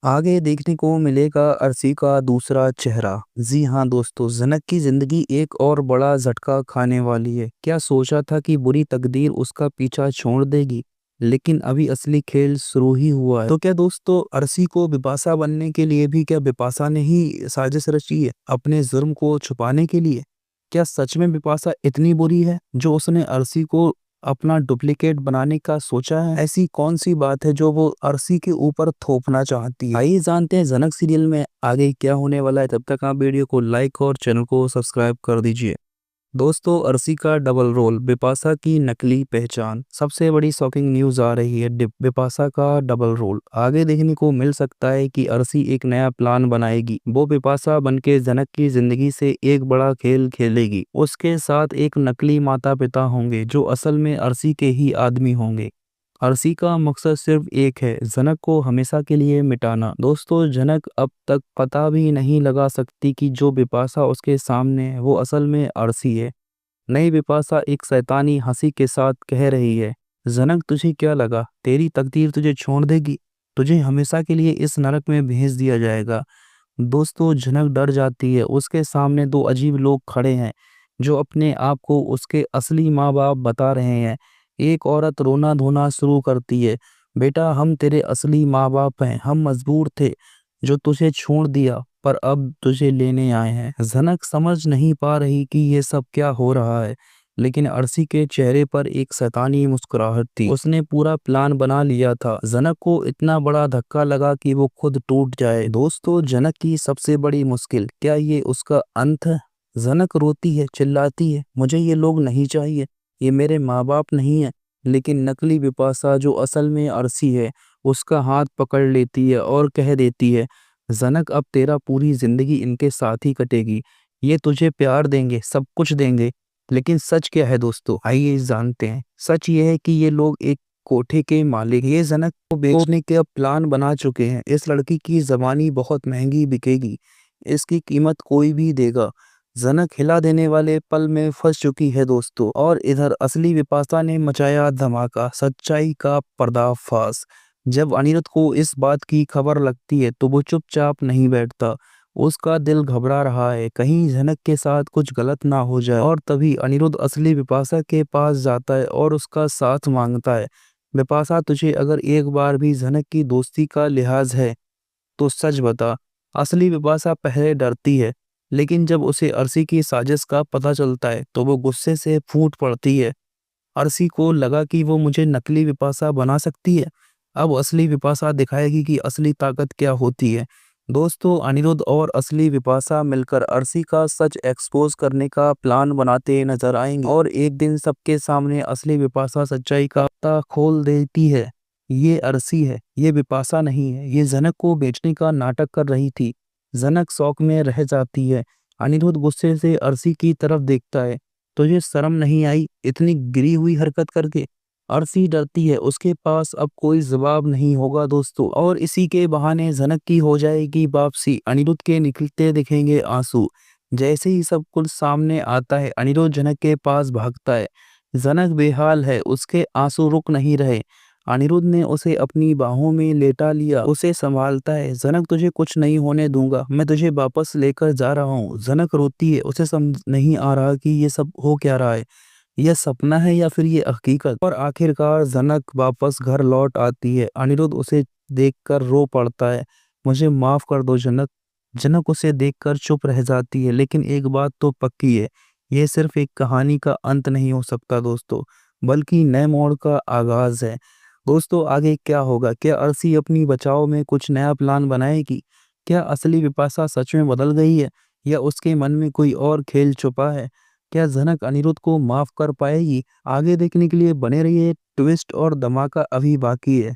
आगे देखने को मिलेगा अरसी का दूसरा चेहरा। जी हाँ दोस्तों, जनक की जिंदगी एक और बड़ा झटका खाने वाली है। क्या सोचा था कि बुरी तकदीर उसका पीछा छोड़ देगी, लेकिन अभी असली खेल शुरू ही हुआ है। तो क्या दोस्तों, अरसी को बिपाशा बनने के लिए भी क्या बिपाशा ने ही साजिश रची है अपने जुर्म को छुपाने के लिए? क्या सच में बिपाशा इतनी बुरी है जो उसने अरसी को अपना डुप्लीकेट बनाने का सोचा है? ऐसी कौन सी बात है जो वो अरसी के ऊपर थोपना चाहती है? आइए जानते हैं जनक सीरियल में आगे क्या होने वाला है। तब तक आप वीडियो को लाइक और चैनल को सब्सक्राइब कर दीजिए। दोस्तों, अरसी का डबल रोल, बिपाशा की नकली पहचान। सबसे बड़ी शॉकिंग न्यूज आ रही है, बिपाशा का डबल रोल। आगे देखने को मिल सकता है कि अरसी एक नया प्लान बनाएगी। वो बिपाशा बनके जनक की जिंदगी से एक बड़ा खेल खेलेगी। उसके साथ एक नकली माता पिता होंगे जो असल में अरसी के ही आदमी होंगे। अरसी का मकसद सिर्फ एक है, जनक को हमेशा के लिए मिटाना। दोस्तों, जनक अब तक पता भी नहीं लगा सकती कि जो बिपाशा उसके सामने है वो असल में अरसी है। नई बिपाशा एक शैतानी हंसी के साथ कह रही है, जनक तुझे क्या लगा तेरी तकदीर तुझे छोड़ देगी? तुझे हमेशा के लिए इस नरक में भेज दिया जाएगा। दोस्तों, जनक डर जाती है। उसके सामने दो अजीब लोग खड़े हैं जो अपने आप को उसके असली माँ बाप बता रहे हैं। एक औरत रोना धोना शुरू करती है, बेटा हम तेरे असली माँ बाप हैं, हम मजबूर थे जो तुझे छोड़ दिया पर अब तुझे लेने आए हैं। जनक समझ नहीं पा रही कि ये सब क्या हो रहा है, लेकिन अरसी के चेहरे पर एक शैतानी मुस्कुराहट थी। उसने पूरा प्लान बना लिया था। जनक को इतना बड़ा धक्का लगा कि वो खुद टूट जाए। दोस्तों, जनक की सबसे बड़ी मुश्किल, क्या ये उसका अंत है? जनक रोती है, चिल्लाती है, मुझे ये लोग नहीं चाहिए, ये मेरे माँ बाप नहीं है। लेकिन नकली बिपाशा जो असल में अरसी है, उसका हाथ पकड़ लेती है और कह देती है, जनक अब तेरा पूरी जिंदगी इनके साथ ही कटेगी। ये तुझे प्यार देंगे, सब कुछ देंगे, लेकिन सच क्या है दोस्तों? आइए जानते हैं। सच ये है कि ये लोग एक कोठे के मालिक, ये जनक को बेचने का प्लान बना चुके हैं। इस लड़की की जबानी बहुत महंगी बिकेगी, इसकी कीमत कोई भी देगा। जनक हिला देने वाले पल में फंस चुकी है दोस्तों, और इधर असली बिपाशा ने मचाया धमाका, सच्चाई का पर्दाफाश। जब अनिरुद्ध को इस बात की खबर लगती है तो वो चुपचाप नहीं बैठता। उसका दिल घबरा रहा है, कहीं जनक के साथ कुछ गलत ना हो जाए। और तभी अनिरुद्ध असली बिपाशा के पास जाता है और उसका साथ मांगता है। बिपाशा, तुझे अगर एक बार भी जनक की दोस्ती का लिहाज है तो सच बता। असली बिपाशा पहले डरती है, लेकिन जब उसे अरसी की साजिश का पता चलता है तो वो गुस्से से फूट पड़ती है। अरसी को लगा कि वो मुझे नकली बिपाशा बना सकती है, अब असली बिपाशा दिखाएगी कि असली ताकत क्या होती है। दोस्तों, अनिरुद्ध और असली बिपाशा मिलकर अरसी का सच एक्सपोज करने का प्लान बनाते नजर आएंगे, और एक दिन सबके सामने असली बिपाशा सच्चाई का पता खोल देती है। ये अरसी है, ये बिपाशा नहीं है, ये जनक को बेचने का नाटक कर रही थी। जनक शौक में रह जाती है। अनिरुद्ध गुस्से से अरसी की तरफ देखता है, तुझे शर्म नहीं आई इतनी गिरी हुई हरकत करके? अरसी डरती है, उसके पास अब कोई जवाब नहीं होगा दोस्तों, और इसी के बहाने जनक की हो जाएगी वापसी। अनिरुद्ध के निकलते दिखेंगे आंसू। जैसे ही सब कुछ सामने आता है, अनिरुद्ध जनक के पास भागता है। जनक बेहाल है, उसके आंसू रुक नहीं रहे। अनिरुद्ध ने उसे अपनी बाहों में लेटा लिया, उसे संभालता है। जनक, तुझे कुछ नहीं होने दूंगा, मैं तुझे वापस लेकर जा रहा हूँ। जनक रोती है, उसे समझ नहीं आ रहा कि ये सब हो क्या रहा है, यह सपना है या फिर ये हकीकत। और आखिरकार जनक वापस घर लौट आती है। अनिरुद्ध उसे देखकर रो पड़ता है, मुझे माफ कर दो जनक। जनक उसे देखकर चुप रह जाती है, लेकिन एक बात तो पक्की है, यह सिर्फ एक कहानी का अंत नहीं हो सकता दोस्तों, बल्कि नए मोड़ का आगाज है। दोस्तों, आगे क्या होगा? क्या अरसी अपनी बचाव में कुछ नया प्लान बनाएगी? क्या असली बिपाशा सच में बदल गई है, या उसके मन में कोई और खेल छुपा है? क्या जनक अनिरुद्ध को माफ कर पाएगी? आगे देखने के लिए बने रहिए, ट्विस्ट और धमाका अभी बाकी है।